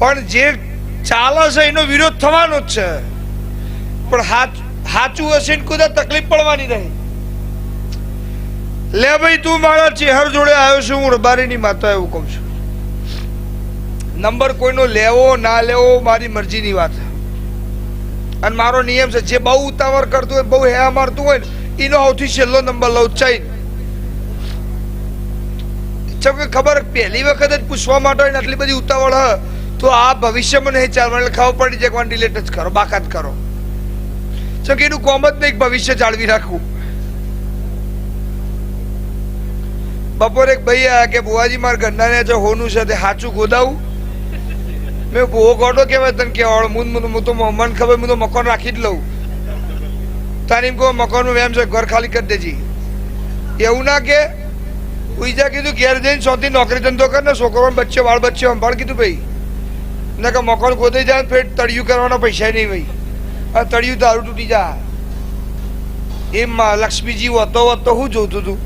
પણ જે ચાલે છે એનો વિરોધ થવાનો જ છે, પણ સાચું હશે ને કોઈ તકલીફ પડવાની નહીં. લે ભાઈ તું મારા ચેહર જોડે આવ્યો છું, હું રબારીની માતા એવું કહું છું. નંબર કોઈનો લેવો ના લેવો મારી મરજીની વાત છે. અને મારો નિયમ છે, જે બહુ ઉતાવળ કરતું હોય, બહુ હે મારતું હોય ને, એનો સૌથી છેલ્લો નંબર લઉં ચાઈ. ખબર પહેલી વખત જ પૂછવા માટે હોય ને આટલી બધી ઉતાવળ હ તો આ ભવિષ્યમાં નહીં ચાલવા, એટલે ખબર પડી જાય કે ડિલેટ જ કરો, બાકાત કરો. કે એનું કોમ જ નહીં ભવિષ્ય જાળવી રાખવું. બપોરે એક ભાઈ આયા કે બુવાજી મારા ઘરના ને હોનું છે તે સાચું ગોદાવું. મેં બહુ ગોડો કેવાય તને કેવાળો, હું તો મને ખબર હું તો મકાન રાખી જ લઉં. તારી કહો મકાનનું એમ છે ઘર ખાલી કરી દેજી, એવું ના કે ઉઈજા કીધું ઘેર જઈને સોથી નોકરી ધંધો કર ને, છોકરો બચ્ચે વાળ બચ્ચે સંભાળ કીધું ભાઈ. ના કે મકાન ગોદાઈ જાય ફેર તળિયું કરવાના પૈસા નહીં ભાઈ, આ તળિયું દારૂ તૂટી જાય. એમ લક્ષ્મીજી હોતો હોત તો હું જોતું તું.